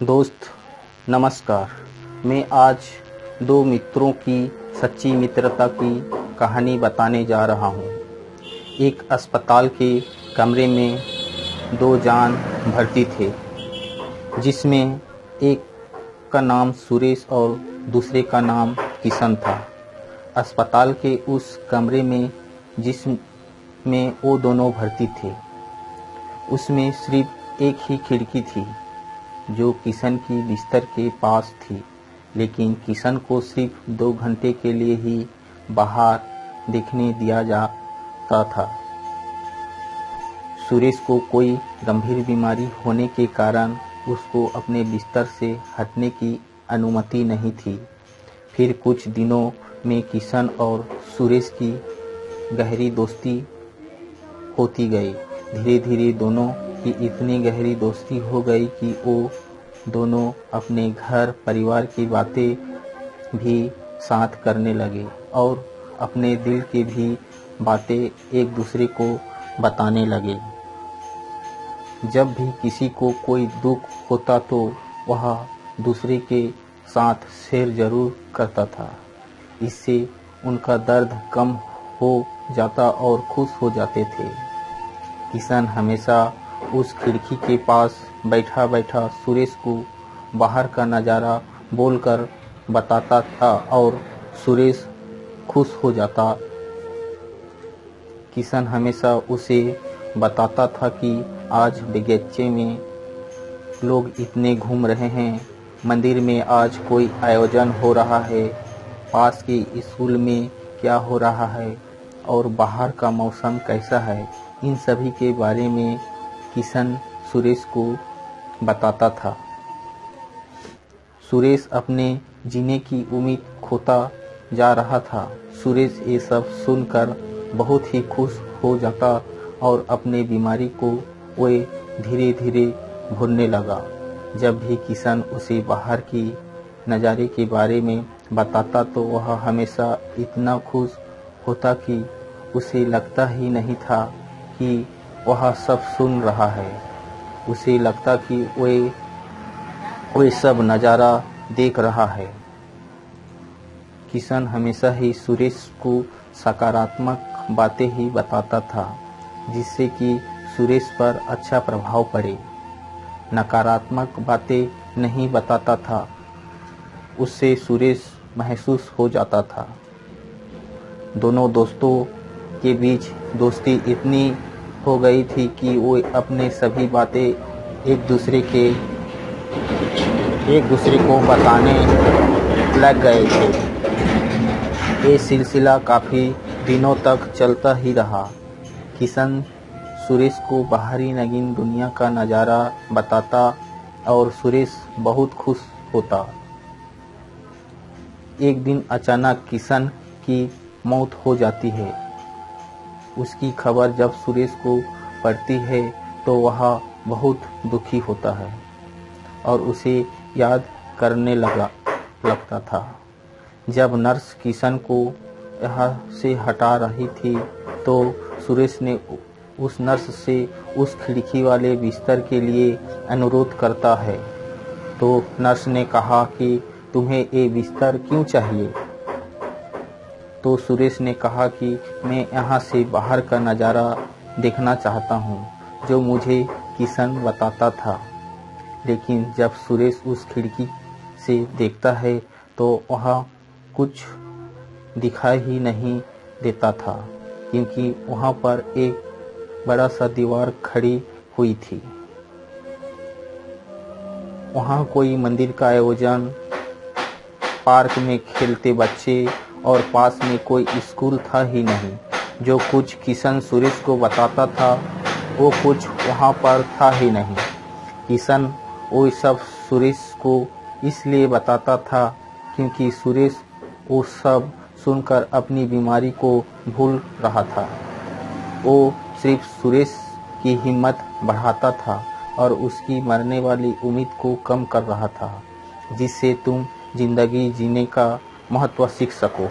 दोस्त नमस्कार। मैं आज दो मित्रों की सच्ची मित्रता की कहानी बताने जा रहा हूँ। एक अस्पताल के कमरे में दो जान भर्ती थे, जिसमें एक का नाम सुरेश और दूसरे का नाम किशन था। अस्पताल के उस कमरे में जिसमें वो दोनों भर्ती थे, उसमें सिर्फ एक ही खिड़की थी, जो किशन की बिस्तर के पास थी। लेकिन किशन को सिर्फ 2 घंटे के लिए ही बाहर देखने दिया जाता था। सुरेश को कोई गंभीर बीमारी होने के कारण उसको अपने बिस्तर से हटने की अनुमति नहीं थी। फिर कुछ दिनों में किशन और सुरेश की गहरी दोस्ती होती गई। धीरे धीरे दोनों की इतनी गहरी दोस्ती हो गई कि वो दोनों अपने घर परिवार की बातें भी साथ करने लगे और अपने दिल की भी बातें एक दूसरे को बताने लगे। जब भी किसी को कोई दुख होता तो वह दूसरे के साथ शेयर जरूर करता था। इससे उनका दर्द कम हो जाता और खुश हो जाते थे। किशन हमेशा उस खिड़की के पास बैठा बैठा सुरेश को बाहर का नज़ारा बोलकर बताता था और सुरेश खुश हो जाता। किशन हमेशा उसे बताता था कि आज बगीचे में लोग इतने घूम रहे हैं, मंदिर में आज कोई आयोजन हो रहा है, पास के स्कूल में क्या हो रहा है और बाहर का मौसम कैसा है। इन सभी के बारे में किशन सुरेश को बताता था। सुरेश अपने जीने की उम्मीद खोता जा रहा था। सुरेश ये सब सुनकर बहुत ही खुश हो जाता और अपने बीमारी को वे धीरे धीरे भूलने लगा। जब भी किशन उसे बाहर की नज़ारे के बारे में बताता तो वह हमेशा इतना खुश होता कि उसे लगता ही नहीं था कि वह सब सुन रहा है। उसे लगता कि वे सब नज़ारा देख रहा है। किशन हमेशा ही सुरेश को सकारात्मक बातें ही बताता था, जिससे कि सुरेश पर अच्छा प्रभाव पड़े। नकारात्मक बातें नहीं बताता था, उससे सुरेश महसूस हो जाता था। दोनों दोस्तों के बीच दोस्ती इतनी हो गई थी कि वो अपने सभी बातें एक दूसरे को बताने लग गए थे। ये सिलसिला काफ़ी दिनों तक चलता ही रहा। किशन सुरेश को बाहरी नगीन दुनिया का नज़ारा बताता और सुरेश बहुत खुश होता। एक दिन अचानक किशन की मौत हो जाती है। उसकी खबर जब सुरेश को पड़ती है तो वह बहुत दुखी होता है और उसे याद करने लगता था। जब नर्स किशन को यहाँ से हटा रही थी तो सुरेश ने उस नर्स से उस खिड़की वाले बिस्तर के लिए अनुरोध करता है। तो नर्स ने कहा कि तुम्हें ये बिस्तर क्यों चाहिए? तो सुरेश ने कहा कि मैं यहाँ से बाहर का नज़ारा देखना चाहता हूँ, जो मुझे किशन बताता था। लेकिन जब सुरेश उस खिड़की से देखता है तो वहाँ कुछ दिखाई ही नहीं देता था, क्योंकि वहाँ पर एक बड़ा सा दीवार खड़ी हुई थी। वहाँ कोई मंदिर का आयोजन, पार्क में खेलते बच्चे और पास में कोई स्कूल था ही नहीं। जो कुछ किशन सुरेश को बताता था वो कुछ वहाँ पर था ही नहीं। किशन वो सब सुरेश को इसलिए बताता था क्योंकि सुरेश वो सब सुनकर अपनी बीमारी को भूल रहा था। वो सिर्फ सुरेश की हिम्मत बढ़ाता था और उसकी मरने वाली उम्मीद को कम कर रहा था, जिससे तुम जिंदगी जीने का महत्व सीख सको।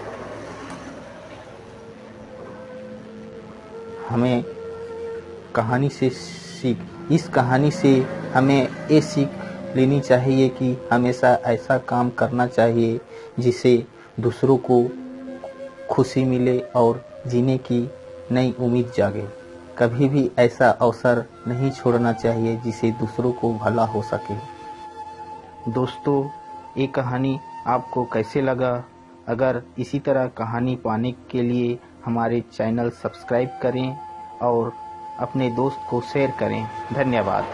हमें इस कहानी से हमें ये सीख लेनी चाहिए कि हमेशा ऐसा काम करना चाहिए जिससे दूसरों को खुशी मिले और जीने की नई उम्मीद जागे। कभी भी ऐसा अवसर नहीं छोड़ना चाहिए जिससे दूसरों को भला हो सके। दोस्तों, ये कहानी आपको कैसे लगा? अगर इसी तरह कहानी पाने के लिए हमारे चैनल सब्सक्राइब करें और अपने दोस्त को शेयर करें। धन्यवाद।